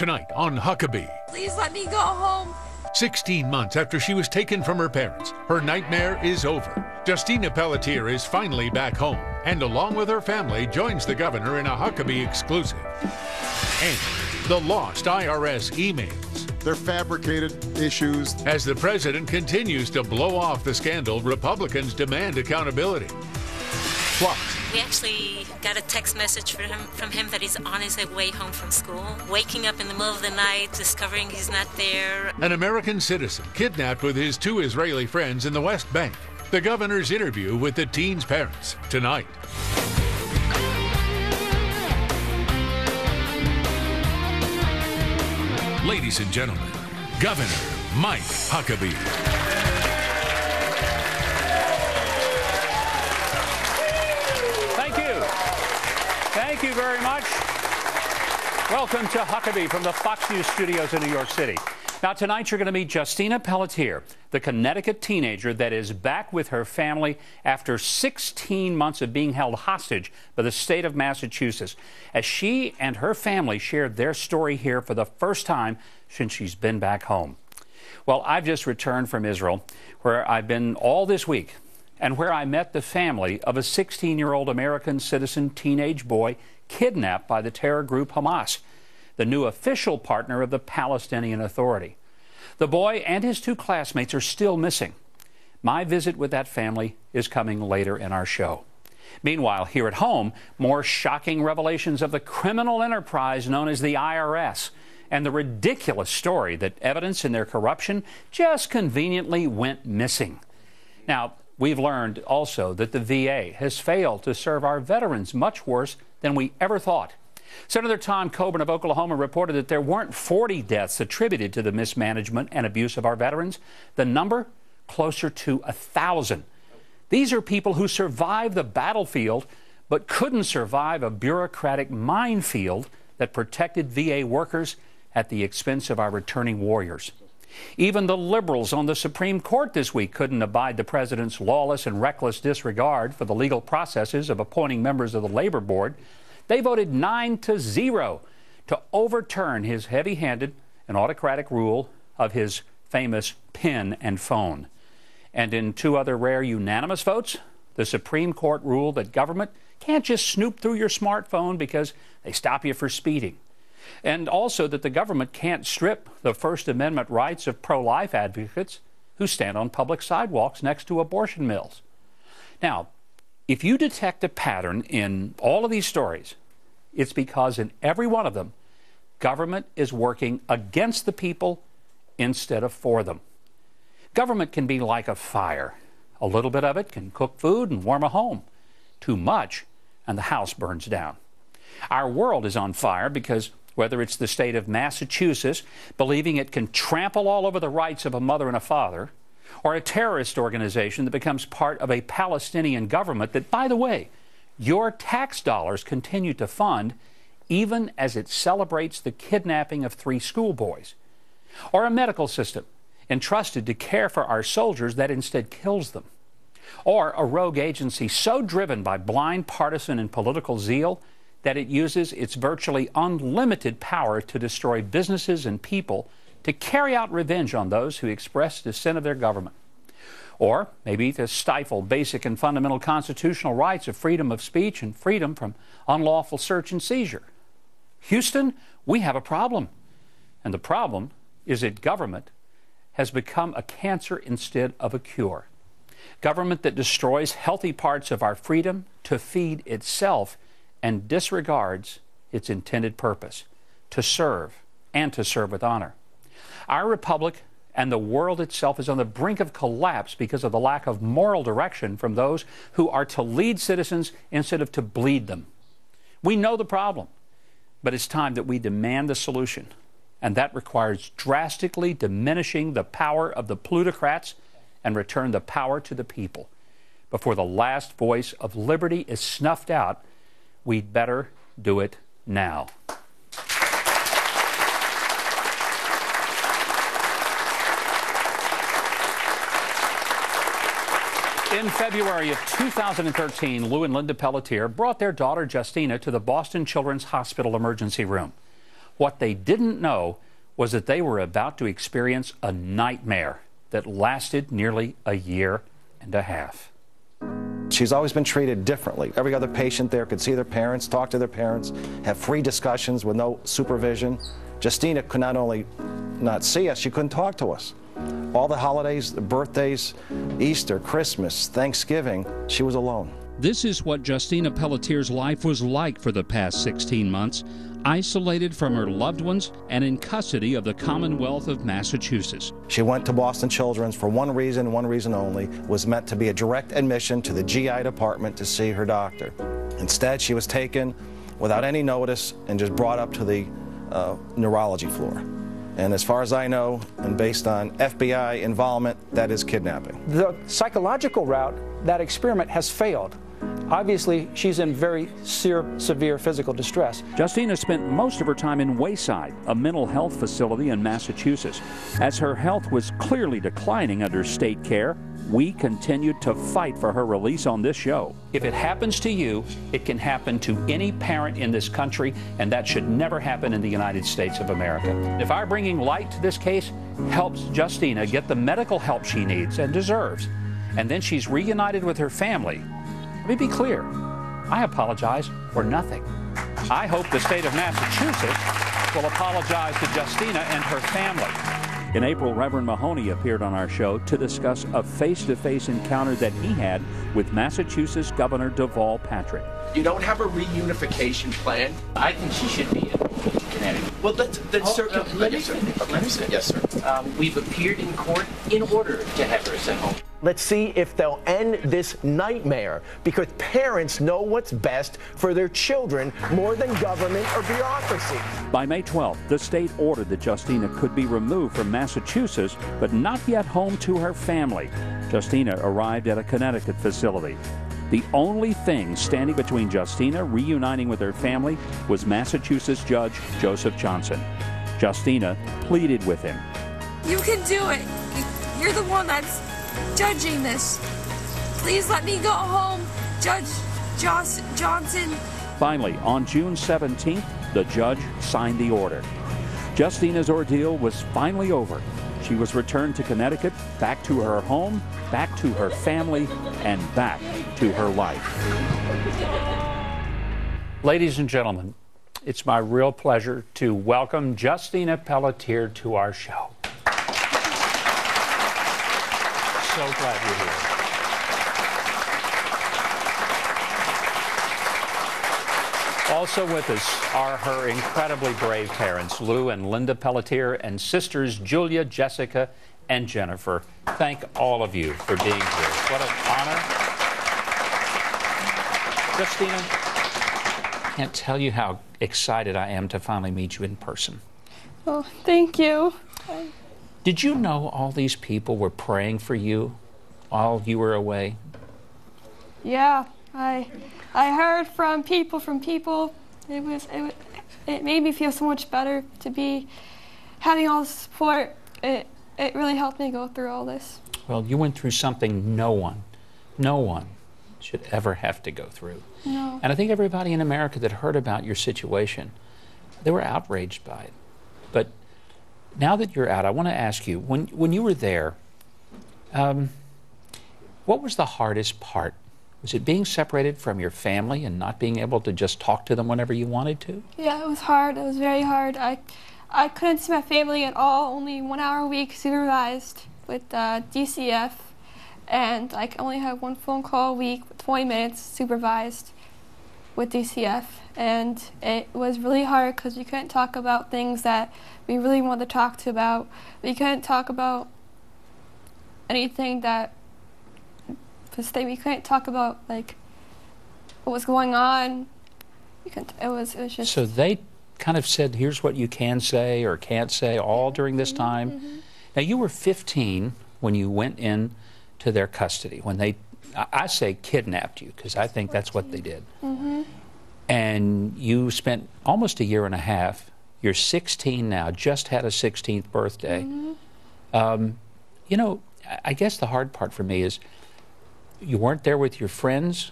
Tonight on Huckabee. Please let me go home. 16 months after she was taken from her parents, her nightmare is over. Justina Pelletier is finally back home, and along with her family, joins the governor in a Huckabee exclusive. And the lost IRS emails. They're fabricated issues. As the president continues to blow off the scandal, Republicans demand accountability. Plus, we actually got a text message from him that he's on his way home from school, waking up in the middle of the night, discovering he's not there. An American citizen kidnapped with his 2 Israeli friends in the West Bank. The governor's interview with the teen's parents tonight. Ladies and gentlemen, Governor Mike Huckabee. Thank you very much. Welcome to Huckabee from the Fox News studios in New York City. Now, tonight you're going to meet Justina Pelletier, the Connecticut teenager that is back with her family after 16 months of being held hostage by the state of Massachusetts, as she and her family shared their story here for the first time since she's been back home. Well, I've just returned from Israel, where I've been all this week, and where I met the family of a 16-year-old American citizen teenage boy kidnapped by the terror group Hamas, the new official partner of the Palestinian Authority. The boy and his 2 classmates are still missing. My visit with that family is coming later in our show. Meanwhile, here at home, more shocking revelations of the criminal enterprise known as the IRS, and the ridiculous story that evidence in their corruption just conveniently went missing. Now, we've learned also that the VA has failed to serve our veterans much worse than we ever thought. Senator Tom Coburn of Oklahoma reported that there weren't 40 deaths attributed to the mismanagement and abuse of our veterans. The number, closer to 1,000. These are people who survived the battlefield but couldn't survive a bureaucratic minefield that protected VA workers at the expense of our returning warriors. Even the liberals on the Supreme Court this week couldn't abide the president's lawless and reckless disregard for the legal processes of appointing members of the Labor Board. They voted 9-0 to overturn his heavy-handed and autocratic rule of his famous pen and phone. And in 2 other rare unanimous votes, the Supreme Court ruled that government can't just snoop through your smartphone because they stop you for speeding. And also that the government can't strip the First Amendment rights of pro-life advocates who stand on public sidewalks next to abortion mills. Now, if you detect a pattern in all of these stories, it's because in every one of them, government is working against the people instead of for them. Government can be like a fire. A little bit of it can cook food and warm a home. Too much, and the house burns down. Our world is on fire because whether it's the state of Massachusetts believing it can trample all over the rights of a mother and a father, or a terrorist organization that becomes part of a Palestinian government that, by the way, your tax dollars continue to fund even as it celebrates the kidnapping of 3 schoolboys, or a medical system entrusted to care for our soldiers that instead kills them, or a rogue agency so driven by blind partisan and political zeal that it uses its virtually unlimited power to destroy businesses and people to carry out revenge on those who express dissent of their government. Or maybe to stifle basic and fundamental constitutional rights of freedom of speech and freedom from unlawful search and seizure. Houston, we have a problem. And the problem is that government has become a cancer instead of a cure. Government that destroys healthy parts of our freedom to feed itself and disregards its intended purpose, to serve, and to serve with honor. Our republic and the world itself is on the brink of collapse because of the lack of moral direction from those who are to lead citizens instead of to bleed them. We know the problem, but it's time that we demand the solution, and that requires drastically diminishing the power of the plutocrats and return the power to the people. Before the last voice of liberty is snuffed out, we'd better do it now. In February of 2013, Lou and Linda Pelletier brought their daughter Justina to the Boston Children's Hospital emergency room. What they didn't know was that they were about to experience a nightmare that lasted nearly a year and a half. She's always been treated differently. Every other patient there could see their parents, talk to their parents, have free discussions with no supervision. Justina could not only not see us, she couldn't talk to us. All the holidays, the birthdays, Easter, Christmas, Thanksgiving, she was alone. This is what Justina Pelletier's life was like for the past 16 months, isolated from her loved ones and in custody of the Commonwealth of Massachusetts. She went to Boston Children's for one reason only, was meant to be a direct admission to the GI department to see her doctor. Instead, she was taken without any notice and just brought up to the neurology floor. And as far as I know, and based on FBI involvement, that is kidnapping. The psychological route, that experiment has failed. Obviously, she's in very severe physical distress. Justina spent most of her time in Wayside, a mental health facility in Massachusetts. As her health was clearly declining under state care, we continued to fight for her release on this show. If it happens to you, it can happen to any parent in this country, and that should never happen in the United States of America. If our bringing light to this case helps Justina get the medical help she needs and deserves, and then she's reunited with her family, let me be clear, I apologize for nothing. I hope the state of Massachusetts will apologize to Justina and her family. In April, Reverend Mahoney appeared on our show to discuss a face-to-face encounter that he had with Massachusetts Governor Deval Patrick. You don't have a reunification plan? I think she should be in Connecticut. Well, let's let me say. Yes, sir. We've appeared in court in order to have her sent home. Let's see if they'll end this nightmare, because parents know what's best for their children more than government or bureaucracy. By May 12th, the state ordered that Justina could be removed from Massachusetts, but not yet home to her family. Justina arrived at a Connecticut facility. The only thing standing between Justina reuniting with her family was Massachusetts Judge Joseph Johnson. Justina pleaded with him. You can do it. You're the one that's judging this. Please let me go home, Judge Johnson. Finally, on June 17th, the judge signed the order. Justina's ordeal was finally over. She was returned to Connecticut, back to her home, back to her family, and back to her life. Ladies and gentlemen, it's my real pleasure to welcome Justina Pelletier to our show. So glad you're here. Also with us are her incredibly brave parents, Lou and Linda Pelletier, and sisters Julia, Jessica, and Jennifer. Thank all of you for being here. What an honor. Justina, I can't tell you how excited I am to finally meet you in person. Oh, thank you. Did you know all these people were praying for you while you were away? Yeah, I heard from people. It made me feel so much better to be having all the support. It really helped me go through all this. Well, you went through something no one should ever have to go through. No. And I think everybody in America that heard about your situation, they were outraged by it. But now that you're out, I want to ask you, when you were there, what was the hardest part? Was it being separated from your family and not being able to just talk to them whenever you wanted to? Yeah, it was hard. It was very hard. I couldn't see my family at all, only 1 hour a week supervised with DCF, and I only have one phone call a week, 20 minutes supervised with DCF, and it was really hard because we couldn't talk about things that we really wanted to talk about. We couldn't talk about anything that we couldn't talk about like what was going on. It was just. So they kind of said, "Here's what you can say or can't say," all during this time. Mm-hmm. Now you were 15 when you went in to their custody, when they, I say kidnapped you, because I think that's what they did. Mm-hmm. And you spent almost a year and a half. You're 16 now, just had a 16th birthday. Mm-hmm. You know, I guess the hard part for me is you weren't there with your friends.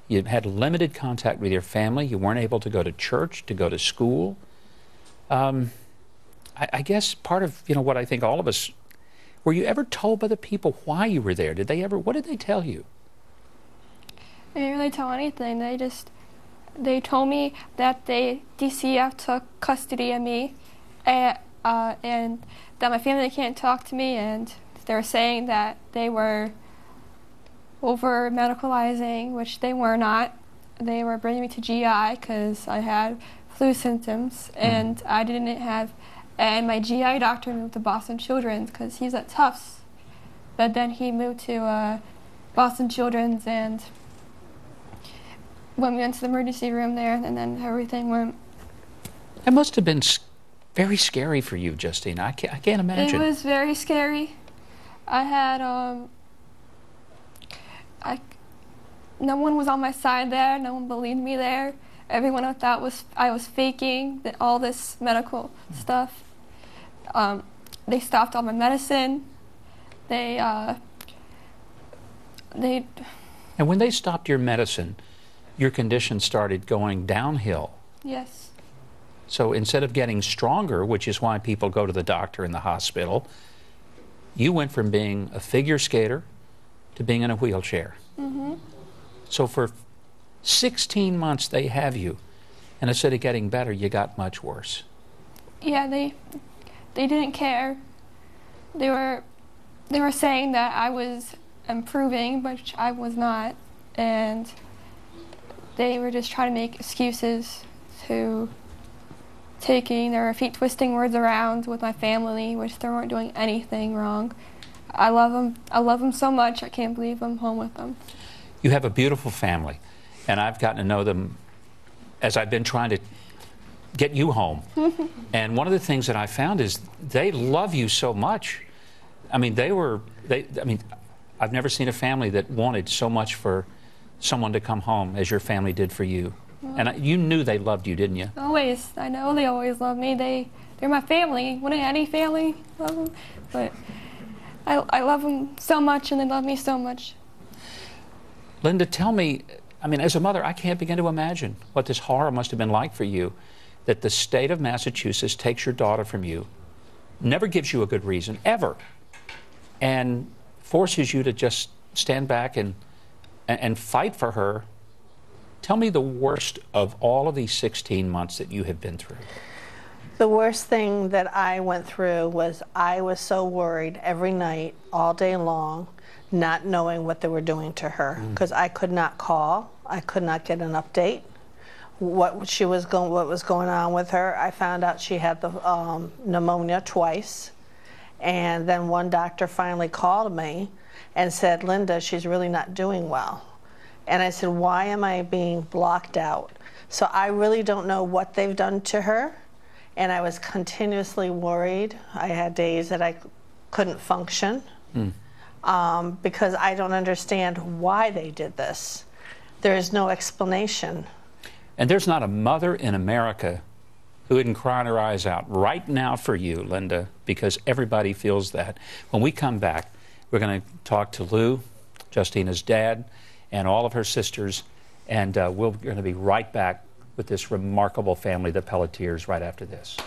You had limited contact with your family. You weren't able to go to church, to go to school. I guess part of, you know, what I think all of us, were you ever told by the people why you were there? Did they ever, what did they tell you? They didn't really tell anything. They told me that DCF took custody of me, and that my family can't talk to me, and they were saying that they were over medicalizing, which they were not. They were bringing me to GI because I had flu symptoms, and I didn't have, and my GI doctor moved to Boston Children's because he's at Tufts, but then he moved to Boston Children's, and when we went to the emergency room there, and then everything went. It must have been very scary for you, Justina. I can't imagine. It was very scary. I had, no one was on my side there. No one believed me there. Everyone I thought I was faking all this medical stuff. They stopped all my medicine. And when they stopped your medicine, your condition started going downhill. Yes. So instead of getting stronger, which is why people go to the doctor in the hospital, you went from being a figure skater to being in a wheelchair. Mm-hmm. So for 16 months they have you, and instead of getting better, you got much worse. Yeah, they didn't care. They were saying that I was improving, but I was not, and they were just trying to make excuses to taking their feet twisting words around with my family, which they weren't doing anything wrong. I love them. I love them so much. I can't believe I'm home with them. You have a beautiful family, and I've gotten to know them as I've been trying to get you home. And one of the things that I found is they love you so much. I mean, I've never seen a family that wanted so much for someone to come home as your family did for you. And you knew they loved you, didn't you? Always. I know they always love me. They're my family. Wouldn't any family love them? But I love them so much, and they love me so much. Linda, tell me, I mean, as a mother, I can't begin to imagine what this horror must have been like for you, that the state of Massachusetts takes your daughter from you, never gives you a good reason, ever, and forces you to just stand back and fight for her. Tell me the worst of all of these 16 months that you have been through. The worst thing that I went through was I was so worried every night, all day long, not knowing what they were doing to her, because I could not call, I could not get an update. What was going on with her. I found out she had the pneumonia twice, and then one doctor finally called me and said, "Linda, she's really not doing well." And I said, "Why am I being blocked out?" So I really don't know what they've done to her, and I was continuously worried. I had days that I couldn't function. Because I don't understand why they did this. There is no explanation. And there's not a mother in America who isn't crying her eyes out right now for you, Linda, because everybody feels that. When we come back, we're going to talk to Lou, Justina's dad, and all of her sisters, and we're going to be right back with this remarkable family, the Pelletiers, right after this.